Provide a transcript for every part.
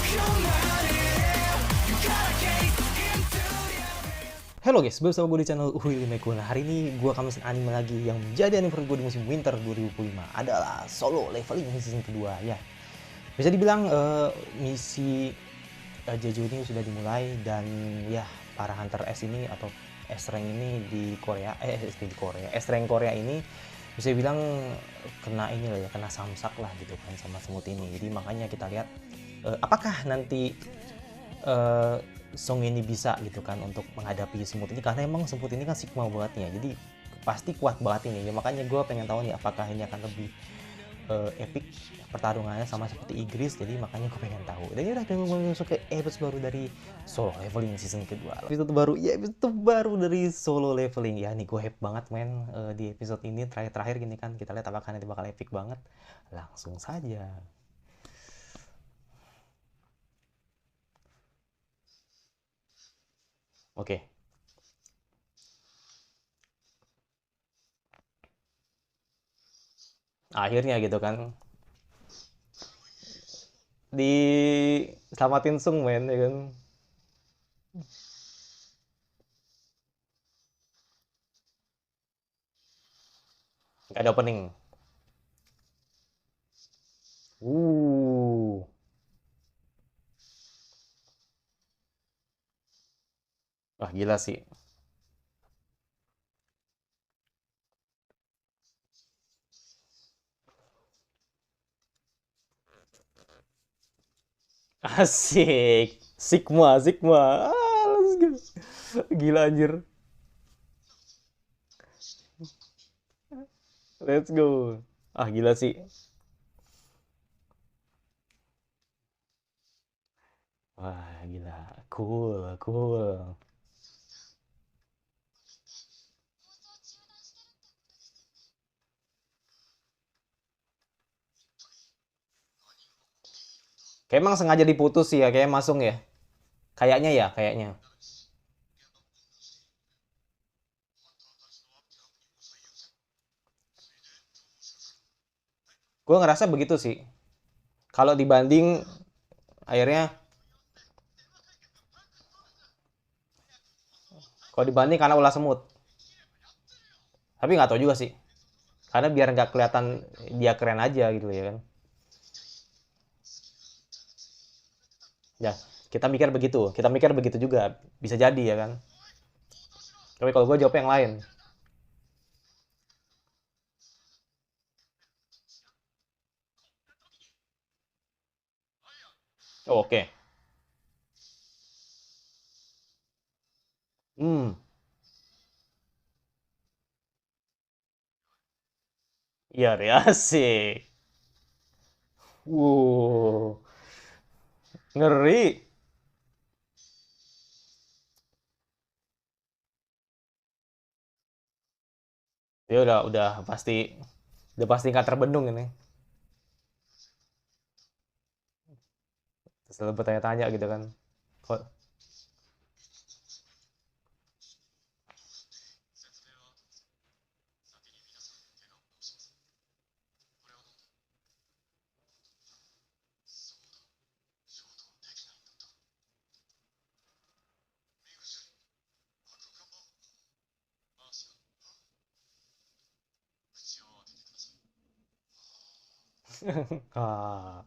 Halo guys, bersama gue di channel Uhuy Meku. Nah, hari ini gue akan mesin anime lagi yang menjadi anime favorit gue di musim winter 2025 adalah Solo Leveling season kedua ya. Bisa dibilang misi Jeju ini sudah dimulai dan ya para hunter S ini atau S rank ini di Korea, S rank Korea ini bisa dibilang kena ini lah ya, kena samsak lah gitu kan sama semut ini. Jadi makanya kita lihat apakah nanti Song ini bisa gitu kan untuk menghadapi semut ini, karena emang semut ini kan sigma banget ya, jadi pasti kuat banget ini ya. Makanya gue pengen tahu nih apakah ini akan lebih epic pertarungannya sama seperti Igris, jadi makanya gue pengen tahu. Dan udah masuk ke episode baru dari Solo Leveling season kedua, episode baru ya, episode baru dari Solo Leveling ya. Nih gue hype banget men di episode ini terakhir gini kan. Kita lihat apakah nanti bakal epic banget. Langsung saja. Oke. Akhirnya gitu kan diselamatin Sung men ya kan. Gak ada opening. uh Wah gila sih. Asik. Sigma, Sigma. Let's go. Gila anjir. Let's go. Ah gila sih. Wah gila. Cool, cool. Kayak emang sengaja diputus sih ya, kayak masuk ya. Kayaknya ya, kayaknya. Gue ngerasa begitu sih. Kalau dibanding akhirnya, kalau dibanding karena ulah semut. Tapi nggak tahu juga sih. Karena biar nggak kelihatan dia keren aja gitu ya kan. Ya, kita mikir begitu juga, bisa jadi ya kan. Tapi kalau gue jawab yang lain. Oh, oke. Hmm, iya deh, asik. Wow, ngeri. Dia udah pasti nggak terbendung ini. Selalu bertanya-tanya gitu kan. Kok ah,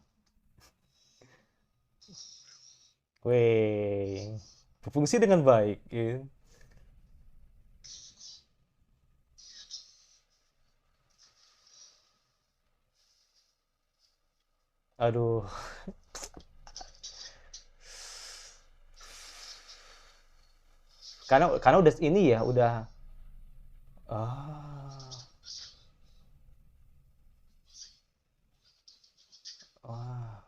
weh, berfungsi dengan baik. Ya. Aduh, karena udah ini ya, udah ah, wah,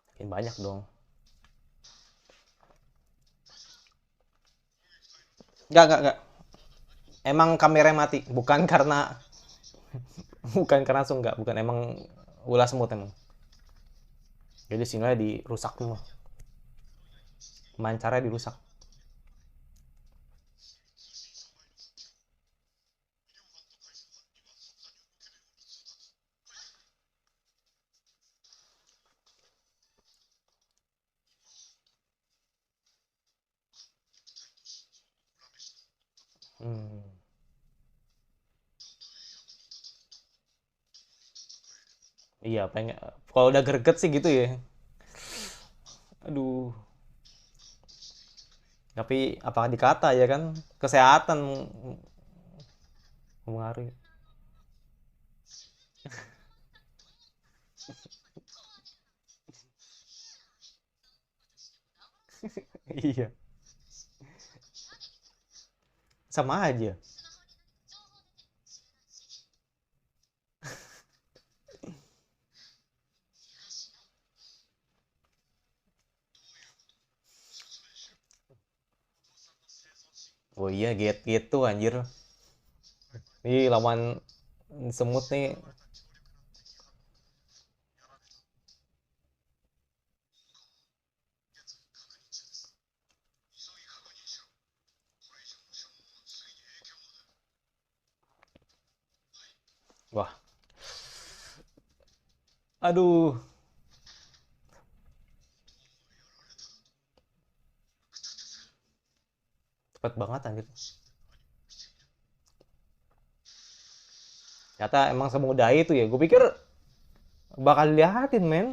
makin banyak dong. Nggak. Emang kamera mati, bukan karena bukan karena langsung nggak, bukan emang ulah semut emang. Jadi sinyalnya dirusak semua. Mancarnya dirusak. Hmm. Iya, pengen. Kalau udah greget sih gitu ya. Aduh. Tapi apakah dikata ya kan? Kesehatan mempengaruhi. Iya. Sama aja. Oh iya, gitu anjir. Nih lawan semut nih. Wah, aduh, cepet banget anjir. Ternyata emang semudah itu ya. Gue pikir bakal liatin men.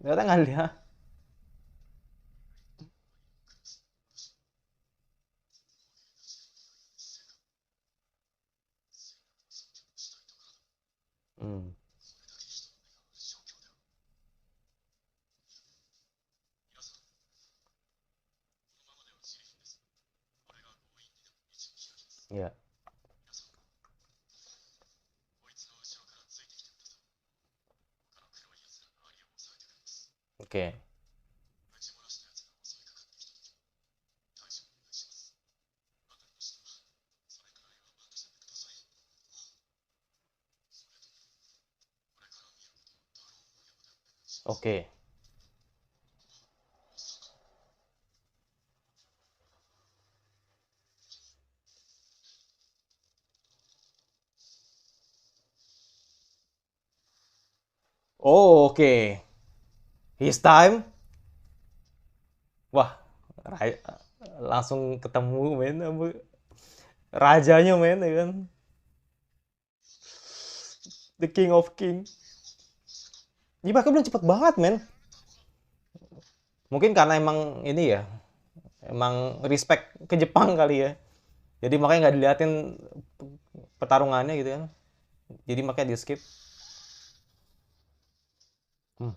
Ternyata nggak lihat. Hmm, ya, oke, oke. Oh, oke. His time. Wah, langsung ketemu men sama rajanya men ya kan. The King of King. Ini pakai belum cepet banget men. Mungkin karena emang ini ya, emang respect ke Jepang kali ya. Jadi makanya nggak diliatin pertarungannya gitu kan. Jadi makanya di skip. Hmm,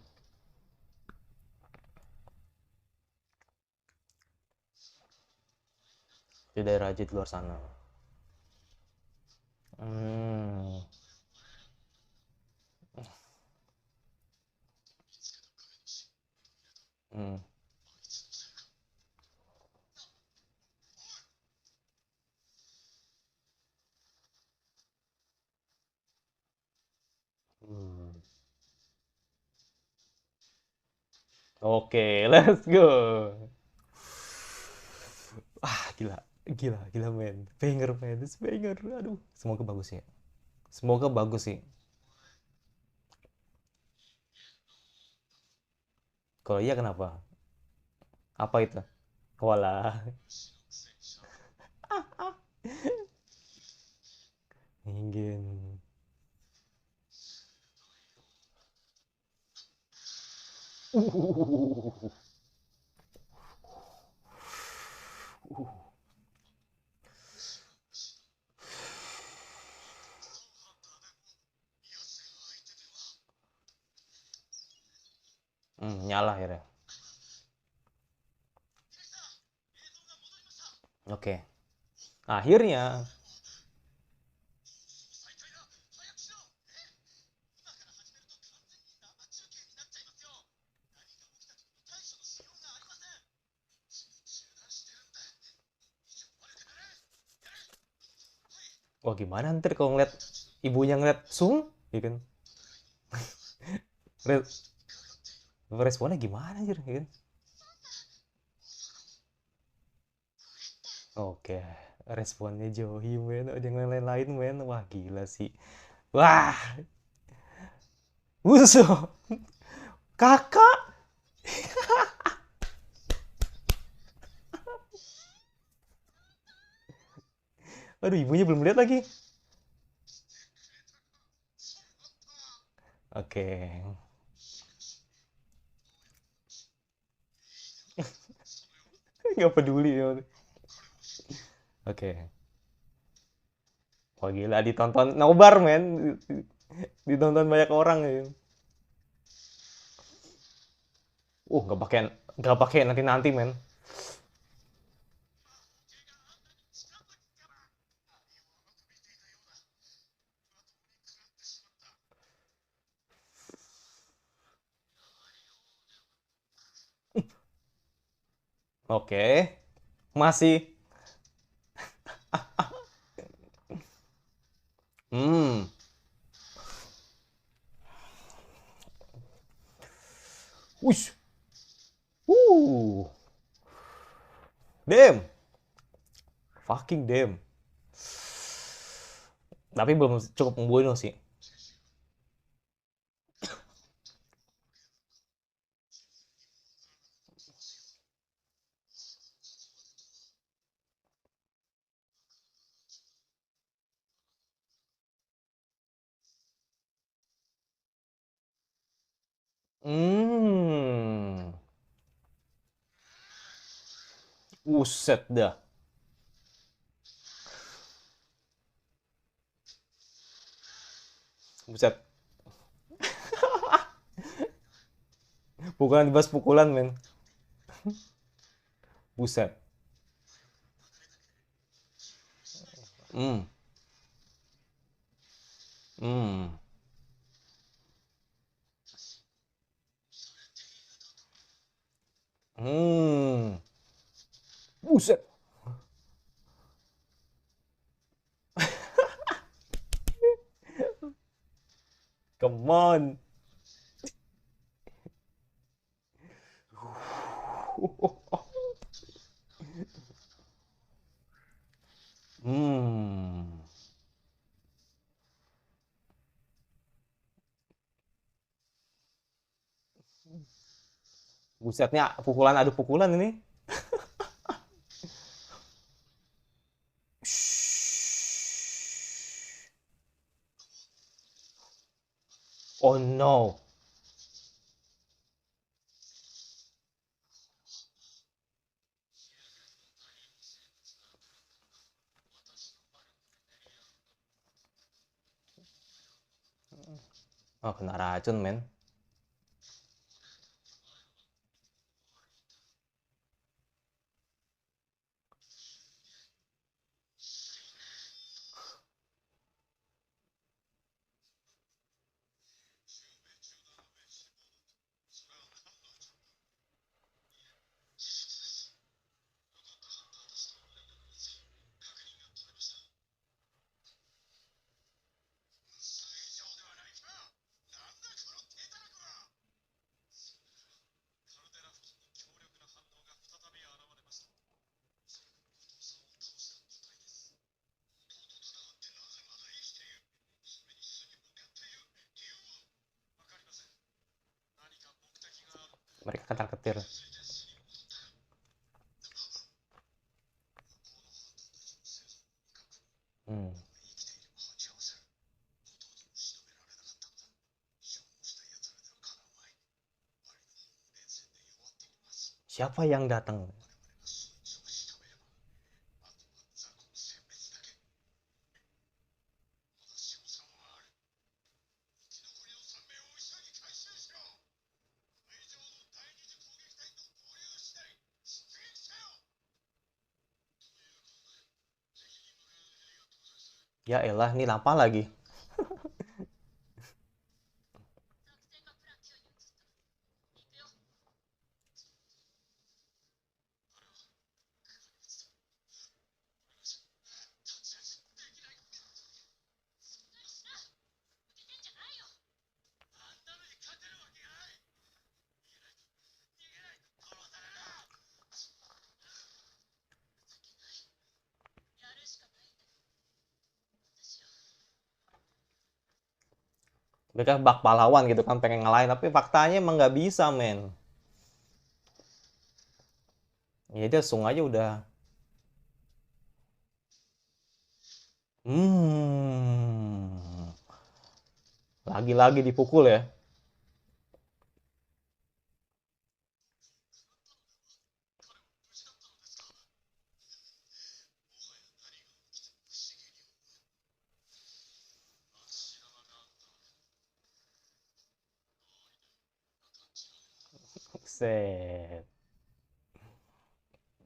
di daerah di luar sana. Hmm. Hmm. Hmm. Oke, let's go. Ah, gila. Gila, gila men. Banger men, it's banger. Aduh, semoga bagus ya. Semoga bagus sih. Kalau iya kenapa? Apa itu? Walah. Ingin. Uh. Nyala ya. Oke. Akhirnya. Wah gimana ntar kalau ngeliat ibunya ngeliat Sung, ya kan? Ngeliat, Responnya gimana anjir ya kan? Oke, responnya Johi men, jangan lain-lain men. Wah gila sih. Wah, Wuso, kakak. Aduh, ibunya belum lihat lagi. Oke, nggak peduli ya. Oke, wah gila ditonton nobar men, ditonton banyak orang ya. Nggak pakai nanti-nanti men. Oke, masih. Hmm, wush, uh, damn, fucking damn. Tapi belum cukup membunuh sih. Hmm, Buset dah. Buset. Pukulan dibas pukulan, men. Buset. Hmm. Hmm. Hmm. Buset. Come on. Hmm. Busetnya pukulan adu pukulan ini. Oh no. Oh, kena racun, men. Mereka ketar-ketir. Hmm. Siapa yang datang? Ya elah, ini apa lagi? Mereka bak pahlawan gitu kan, pengen ngalahin, tapi faktanya emang nggak bisa, men. Ya dia Sung aja udah. Hmm. Lagi-lagi dipukul ya. Set.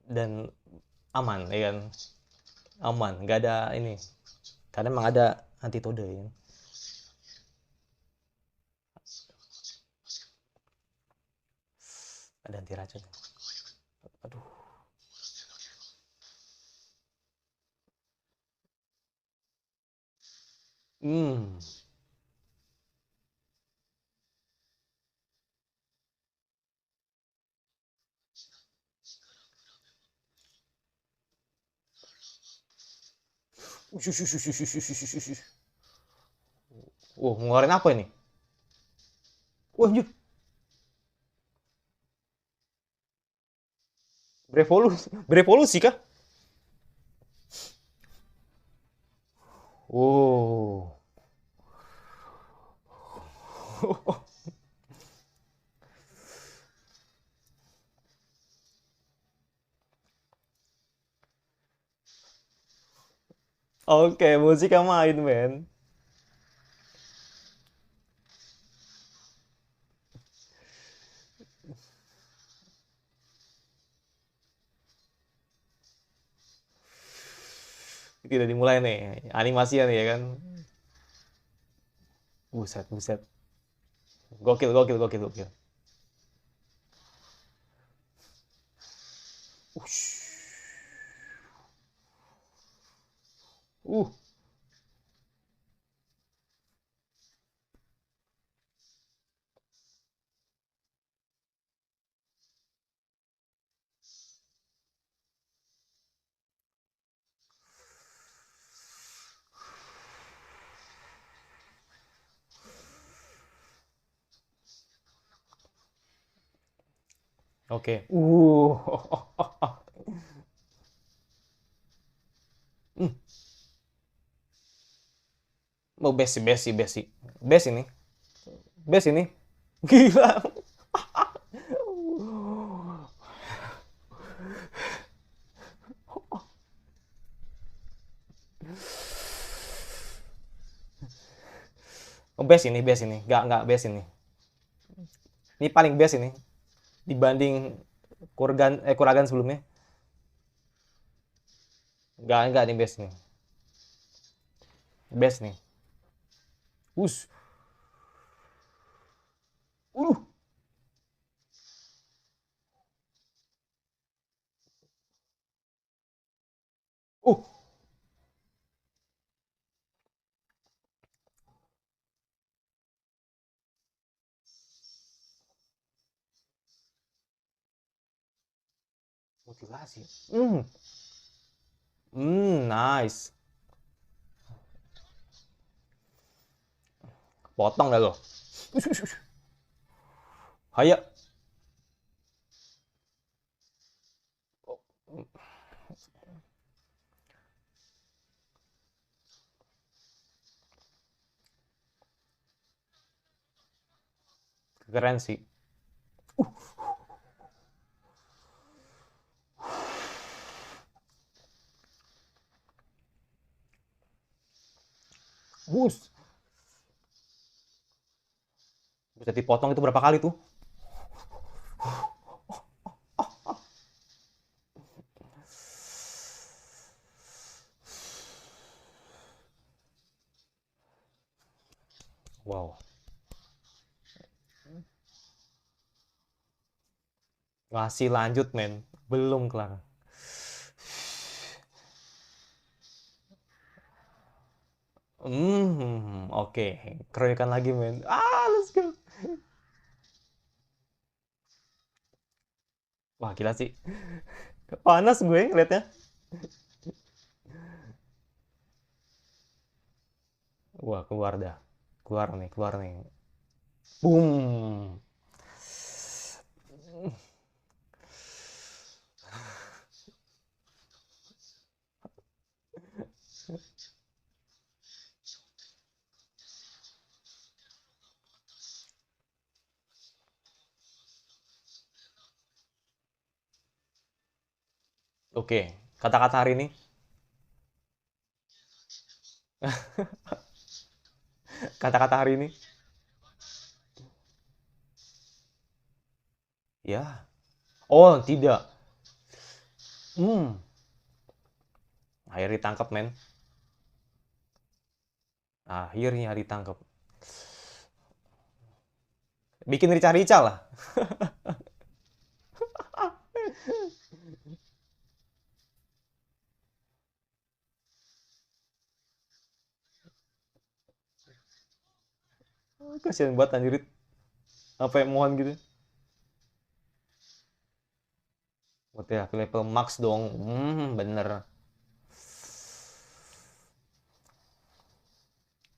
Dan aman, ya kan? Aman, nggak ada ini. Karena emang ada antitode ya. Ada anti racun. Aduh. Hmm. Ush, ush, ush, ush, ush, ush, ush, ush, ush. Ngeluarin apa ini? Wah, anjir. Berevolusi kah? Oh. Oke, musik main, men. Tidak dimulai nih. Animasinya nih ya kan. Buset, buset. Gokil, gokil, gokil, gokil. Ush. Uh. Oke. Hmm. Mau best sih, best sih, best sih. Best ini. Best ini. Gila. Oh, best ini, best ini. Nggak best ini. Ini paling best ini. Dibanding Kuragan sebelumnya. Nggak nih best nih. Best nih. Us. Uh. Uh. Mutilasi. Hmm. Hmm, nice. Potong dah lo. Haya. Keren sih. Bus. Bisa dipotong itu berapa kali tuh? Wow. Masih lanjut, men. Belum kelar. Oke. Keroyokan lagi, men. Let's go. Wah, gila sih. Panas gue ngeliatnya. Wah, keluar dah. keluar nih. Boom. Oke, kata-kata hari ini. Kata-kata hari ini. Ya. Oh, tidak. Hmm. Akhirnya ditangkap, men. Akhirnya ditangkap. Bikin rica-rica lah. Kasian banget anjir. Apa yang mohon gitu. Buat ya, level max dong. Bener.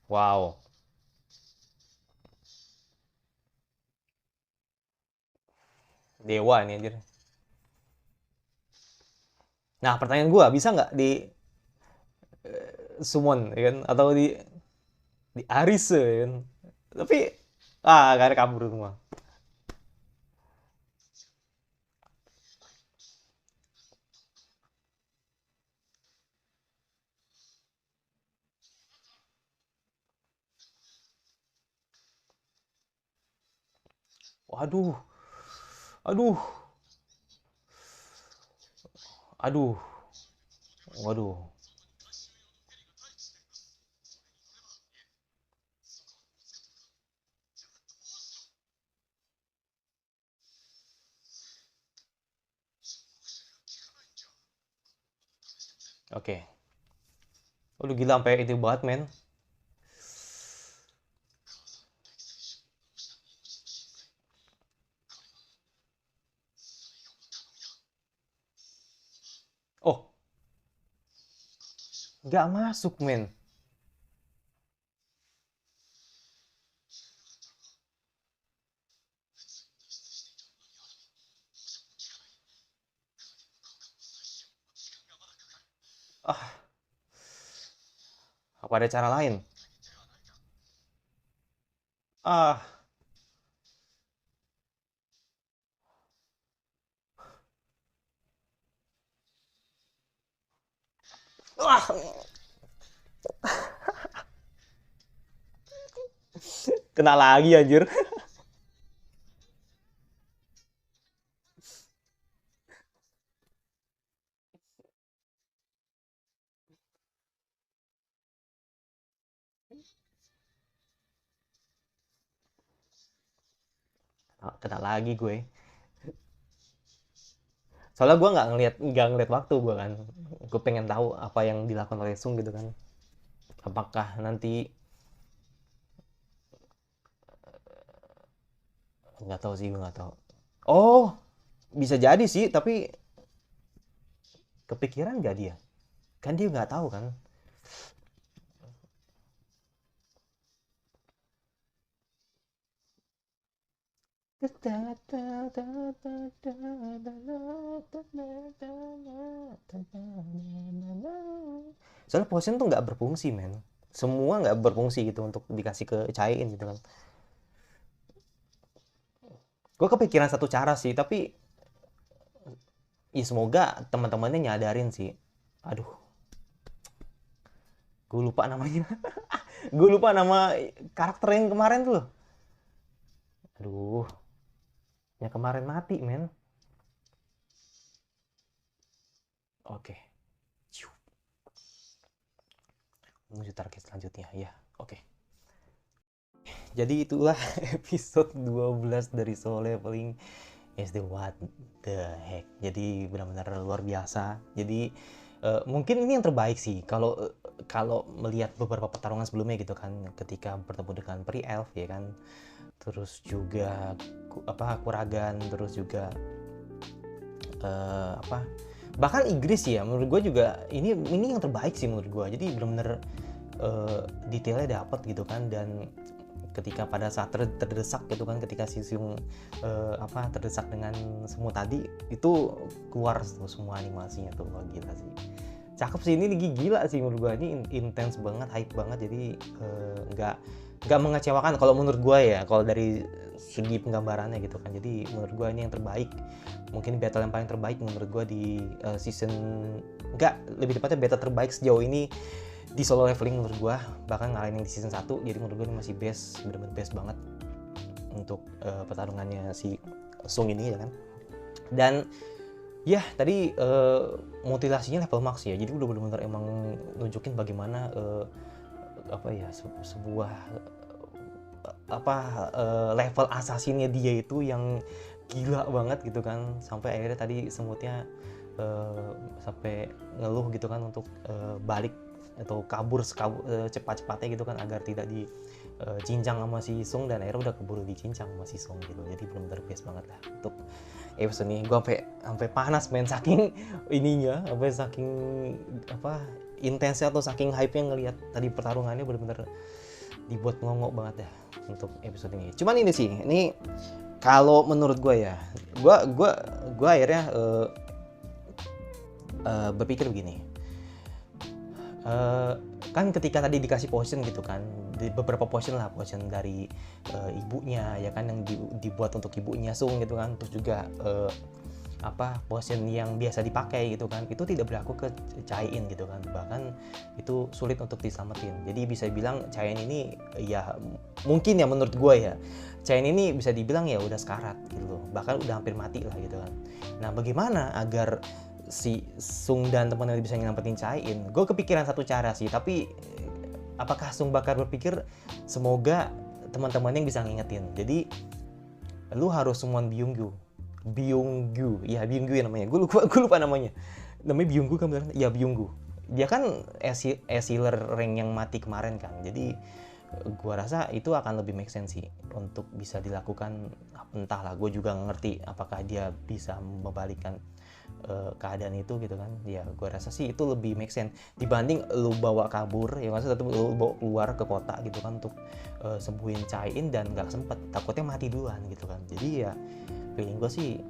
Wow. Dewa ini anjir. Nah, pertanyaan gua, bisa nggak di summon, ya kan? Atau di Arise, ya kan? Tapi, gak ada, kabur semua. Waduh. Aduh. Aduh. Waduh. Oke. Waduh, gila sampai itu banget, men. Oh, nggak masuk, men. Ah, apa ada cara lain? Ah, ah, kena lagi anjir. Kena lagi gue. Soalnya gue nggak ngeliat waktu gue kan. Gue pengen tahu apa yang dilakukan oleh Sung gitu kan. Apakah nanti, nggak tahu sih, gue nggak tahu. Oh, bisa jadi sih, tapi kepikiran nggak dia? Kan dia nggak tahu kan. Soalnya potion tuh nggak berfungsi, men. Semua nggak berfungsi gitu untuk dikasih ke Cain gitu kan. Gue kepikiran satu cara sih, tapi ya semoga teman-temannya nyadarin sih. Aduh, gue lupa namanya. Gue lupa nama karakter yang kemarin tuh. Aduh, yang kemarin mati, men. Oke. Menuju target selanjutnya, ya. Oke. Jadi itulah episode 12 dari Solo Leveling SD. What the heck. Jadi benar-benar luar biasa. Jadi mungkin ini yang terbaik sih kalau melihat beberapa pertarungan sebelumnya gitu kan, ketika bertemu dengan Pri Elf ya kan, terus juga Kuragan, terus juga bahkan Inggris ya, menurut gue juga ini yang terbaik sih menurut gue. Jadi benar-benar detailnya dapat gitu kan, dan ketika pada saat terdesak gitu kan, ketika si Sung terdesak dengan semut tadi, itu keluar tuh semua animasinya tuh. Wah, gila sih, cakep sih ini, gila sih menurut gua, ini intens banget, hype banget. Jadi nggak mengecewakan kalau menurut gua ya, kalau dari segi penggambarannya gitu kan. Jadi menurut gua ini yang terbaik, mungkin battle yang paling terbaik menurut gua di season, lebih tepatnya battle terbaik sejauh ini di Solo Leveling menurut gua, bahkan ngalahin yang di season 1. Jadi menurut gua ini masih best, bener-bener best banget untuk pertarungannya si Sung ini ya kan. Dan ya tadi mutilasinya level max ya, jadi udah bener-bener emang nunjukin bagaimana sebuah level asasinnya dia itu yang gila banget gitu kan, sampai akhirnya tadi semutnya sampai ngeluh gitu kan untuk balik atau kabur cepat-cepatnya gitu kan, agar tidak dicincang sama si Sung, dan akhirnya udah keburu dicincang sama si Sung gitu. Jadi benar-benar best banget lah untuk episode ini. Gue sampai panas main, saking ininya, saking intensnya atau saking hype-nya ngelihat tadi pertarungannya, benar-benar dibuat ngongok banget dah untuk episode ini. Cuman ini sih, ini kalau menurut gue ya, gue akhirnya berpikir begini. Kan ketika tadi dikasih potion gitu kan, beberapa potion dari ibunya ya kan, yang dibuat untuk ibunya Sung gitu kan, terus juga potion yang biasa dipakai gitu kan, itu tidak berlaku ke Chaein gitu kan, bahkan itu sulit untuk diselamatin. Jadi bisa dibilang Chaein ini ya, mungkin ya menurut gue ya, Chaein ini bisa dibilang ya udah sekarat gitu loh, bahkan udah hampir mati lah gitu kan. Nah, bagaimana agar si Sung dan teman-teman bisa nyelamatin Chaein? Gue kepikiran satu cara sih, tapi apakah Sung bakal berpikir semoga teman-temannya bisa ngingetin. Jadi lu harus summon Byunggu ya namanya. Gue lupa namanya Byunggu kan bener? Ya Byunggu. Dia kan healer rank yang mati kemarin kan. Jadi gua rasa itu akan lebih make sense sih untuk bisa dilakukan. Entahlah, gue juga ngerti apakah dia bisa membalikkan keadaan itu gitu kan. Ya gue rasa sih itu lebih make sense dibanding lu bawa kabur ya, maksudnya tetap lu bawa keluar ke kota gitu kan untuk sembuhin Chaein dan gak sempet, takutnya mati duluan gitu kan. Jadi ya feeling gue sih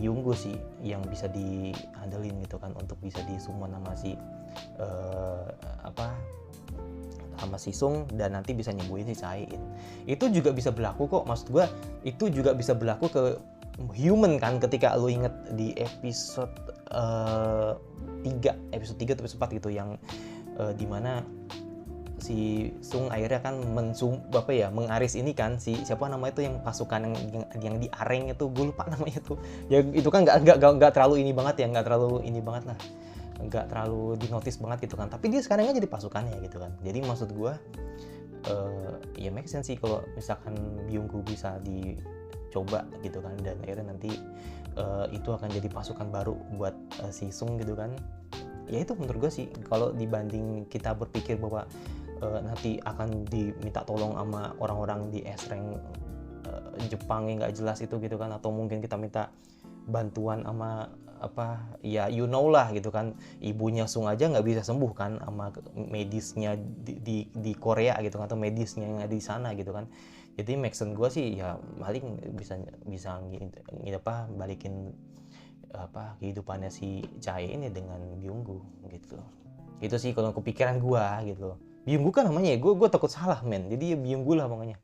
Byunggu sih yang bisa dihandelin gitu kan, untuk bisa disummon sama si sama si Sung, dan nanti bisa nyembuhin si Chaein. Itu juga bisa berlaku kok, maksud gue itu juga bisa berlaku ke human kan, ketika lu inget di episode 3 atau episode 4 gitu, yang dimana si Sung akhirnya kan mengaris ini kan, si siapa namanya itu yang pasukan yang di Areng itu, gue lupa namanya tuh ya. Itu kan nggak terlalu ini banget ya, nggak terlalu dinotis banget gitu kan, tapi dia sekarang jadi pasukannya gitu kan. Jadi maksud gue ya make sense sih kalau misalkan Byunggu bisa dicoba gitu kan, dan akhirnya nanti itu akan jadi pasukan baru buat si Sung gitu kan. Ya itu menurut gue sih, kalau dibanding kita berpikir bahwa nanti akan diminta tolong sama orang-orang di S-Rank Jepang yang nggak jelas itu gitu kan, atau mungkin kita minta bantuan sama ya you know lah gitu kan, ibunya Sung aja nggak bisa sembuh kan sama medisnya di Korea gitu kan, atau medisnya yang ada di sana gitu kan. Jadi make sense gue sih ya paling bisa balikin kehidupannya si Chaein ini dengan Byunggu gitu. Itu sih kalau kepikiran gue gitu. Byunggu kan namanya, gue takut salah men, jadi ya Byunggu lah pokoknya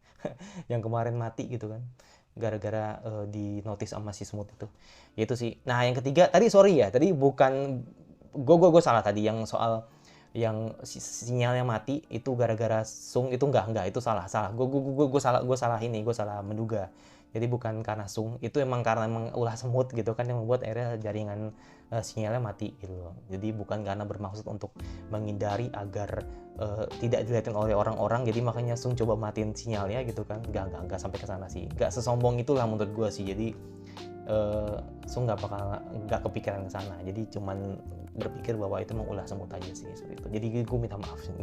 yang kemarin mati gitu kan, gara-gara di notice sama si semut itu. Itu sih. Nah yang ketiga tadi, tadi bukan gue salah tadi, yang soal yang sinyalnya mati itu gara-gara Sung itu enggak itu salah gue salah menduga. Jadi bukan karena Sung, itu emang karena ulah semut gitu kan yang membuat akhirnya jaringan sinyalnya mati gitu loh. Jadi bukan karena bermaksud untuk menghindari agar tidak dilihatin oleh orang-orang, jadi makanya Sung coba matiin sinyalnya gitu kan. Enggak sampai ke sana sih. Enggak sesombong itulah menurut gue sih. Jadi Sung nggak kepikiran ke sana. Jadi cuman berpikir bahwa itu mengulah semut aja sih seperti itu. Jadi gue minta maaf sih.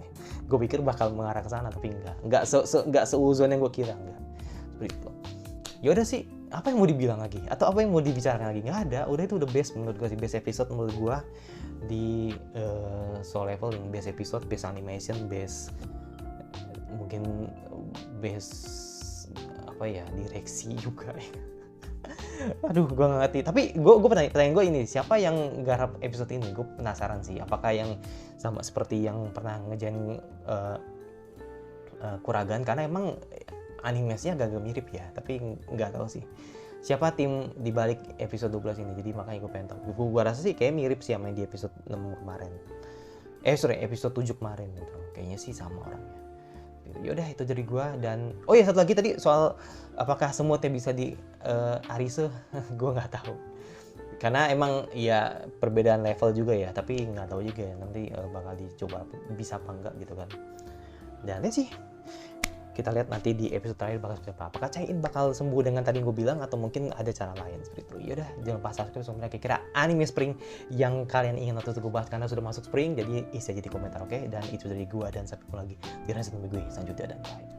Gue pikir bakal mengarah ke sana, tapi enggak seuzon yang gue kira, enggak. Seperti itu. Ya udah sih, apa yang mau dibilang lagi? Atau apa yang mau dibicarakan lagi? Nggak ada. Udah, itu udah best menurut gue sih, best episode menurut gue di Solo Leveling, best episode, best animation, best mungkin base apa ya, direksi juga. Aduh, gue nggak ngerti. Tapi gue pertanyaan gue ini, siapa yang garap episode ini? Gue penasaran sih. Apakah yang sama seperti yang pernah ngejain Kuragan? Karena emang animasinya agak mirip ya. Tapi nggak tahu sih siapa tim di balik episode 12 ini. Jadi makanya gue pengen tahu. Gue rasa sih kayak mirip sih sama yang di episode 6 kemarin. Episode 7 kemarin gitu. Kayaknya sih sama orangnya. Yaudah, itu dari gua. Dan oh ya, satu lagi tadi soal apakah semutnya bisa di Arise. Gua nggak tahu, karena emang ya perbedaan level juga ya, tapi nggak tahu juga ya nanti bakal dicoba bisa apa enggak gitu kan. Dan ini sih kita lihat nanti di episode terakhir bakal seperti apa. Apakah Chain bakal sembuh dengan tadi yang gue bilang, atau mungkin ada cara lain seperti itu. Yaudah, jangan lupa subscribe sebenarnya kira-kira anime spring yang kalian ingin atau gue bahas karena sudah masuk spring. Jadi isi aja di komentar, oke? Dan itu dari gue, dan sampai ketemu lagi di ransean gue selanjutnya, dan bye.